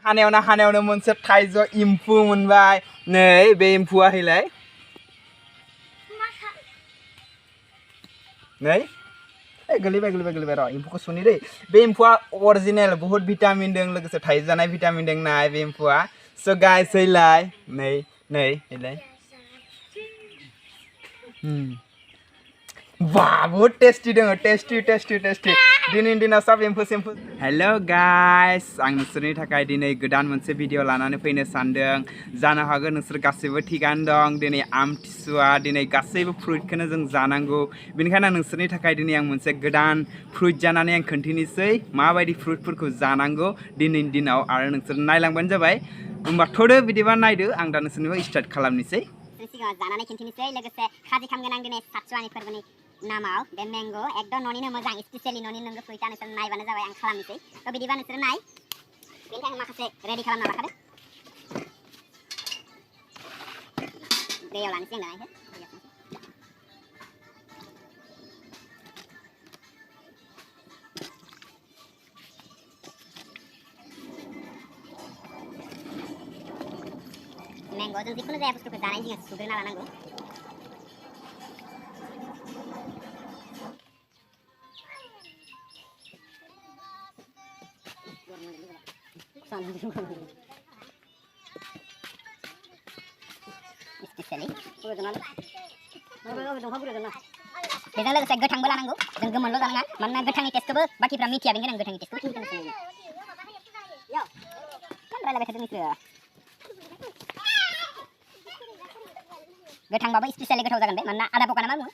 हानायावनो मोनसे थाइजौ एम्फौ मोनबाय नै बे एम्फौआ हैलाय नै गोलैबाय र' एम्फौखौ सुनि दै बे एम्फौआ अरिजिनेल बहुत भिटामिन दं लोगोसे थाइजौ जानाय भिटामिन दं नाय बे एम्फौआ स' गाइस हैलाय नै हैलाय वाह बहुत टेस्टी दङ टेस्टी दिनैनि दिनाव सब एम्फौ सेम्फौ हेलो गाइस आं नोंसोरनि थाखाय दिनै गोदान मोनसे भिडिअ लानानै फैनो सानदों जानो हागौ नोंसोर गासैबो थिगानो दं दिनै आमथिसुवा दिनै गासैबो फ्रुइटखौनो जों जानांगौ बेनिखायनो नोंसोरनि थाखाय दिनै आं मोनसे गोदान फ्रुइट जानानै आं खोन्थिनोसै माबायदि फ्रुइटफोरखौ जानांगौ दिनैनि दिनाव आरो नोंसोर नायलांबानो जाबाय होमबा थोदो बिदिबा नायदो आं दा नोंसोरनिखौ स्टार्ट खालामनोसै सिगाङाव जानानै खिन्थिनोसै लोगोसे खाजि खामगोन आं दिनै सातसुवानि फोरबोनि नामाव बे मेंगो एकदम न'निनो मोजां स्पेसियेलि न'नि नोंगो फ्रुइटा नोंसोर नायबानो जाबाय आं खालामनोसै थ' बिदिबा नोंसोर नाय बेनि थाखाय माखासे रेडि खालामना लाखादो दैयाव लानोसै आं दाना मैंगो जों जिखुनु जाया बुस्थुखौ जानाय सिगां सुग्रोना लानांगौ बेजों लोगोसे गोथांबो लानांगौ जों गोमोनल' जानाङा मानोना गोथांनि टेस्टखौबो बाखिफ्रा मिथिया बेनिखायनो आं गोथांनि टेस्टखौ खिन्थानोसै रायलायबाय थादों नोंसोरो गोथांबाबो स्पेसियेलि गोथाव जागोन दे मानोना आदा पका ना मा बुङो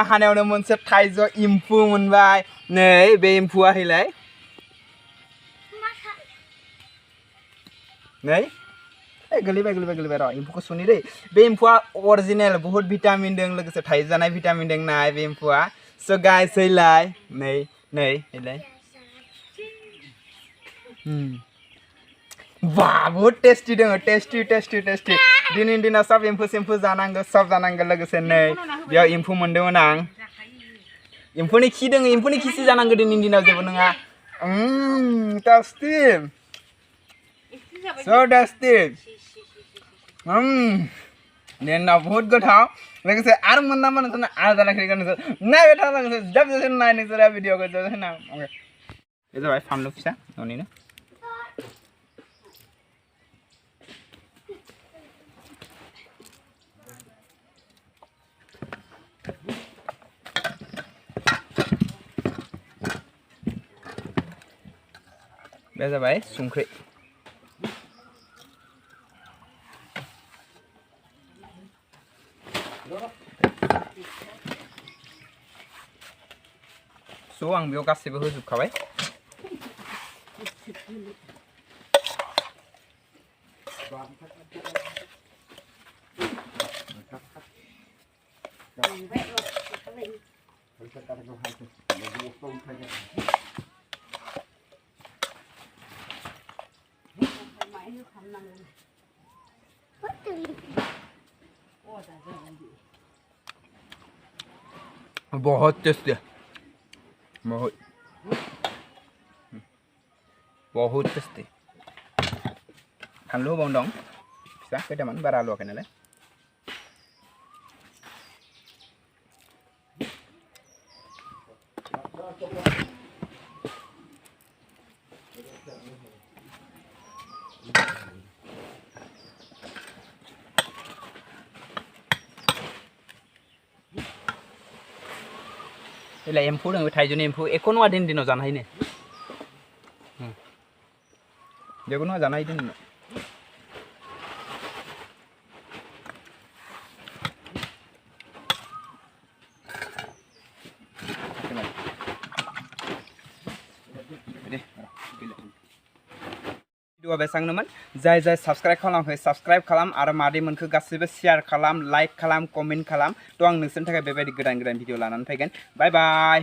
हानायावनो मोनसे थाइजौ एम्फौ मोनबाय नै बे एम्फौआ हैलाय नै गोलैबाय र' एम्फौखौ सुनि दै बे एम्फौआ अरिजिनेल बहुत भिटामिन दं लोगोसे थाइजौ जानाय भिटामिन दं नाय बे एम्फौआ स' गाइस हैलाय नै हैलाय वाह बहुत टेस्टी दङ टेस्टी दिनैनि दिनाव सब एम्फौ सेम्फौ जानांगौ सब जानांगौ लोगोसे नै बेयाव एम्फौ मोनदोंमोन आं एम्फौनि खि दङ एम्फौनि खिसो जानांगौ दिनैनि दिनाव जेबो नङा टेस्टी so tasty दिनाव बहुत गोथाव लोगोसे आरो मोनना मा नोंसोरनो आरो जानाखै नोंसोर नायबाय था नोंसोर जब नाय नोंसोरा भिडिअखौ जब होना बे जाबाय फानलु फिसा न'निनो बे जाबाय संख्रि स' आं बेयाव गासैबो होजोबखाबाय बहुत टेस्टी बहुत टेस्टी फानलु होबावनो दं फिसा खैथामान बारा आलुवाखै नालाय एलाय एम्फौ दङ थाइजौनि एम्फौ एख' नङा दिनाव जानो हायो जेबो नङा जानो हायो दिनाव भिडिअआ बेसांनोमोन जाय साबस्क्राइब खालामाखै साबस्क्राइब खालाम आरो मादैमोनखौ गासैबो शेयार खालाम लाइक खालाम कमेन्ट खालाम थ' आं नोंसोरनि थाखाय बेबायदि गोदान भिडिअ लानानै फैगोन बाय बाय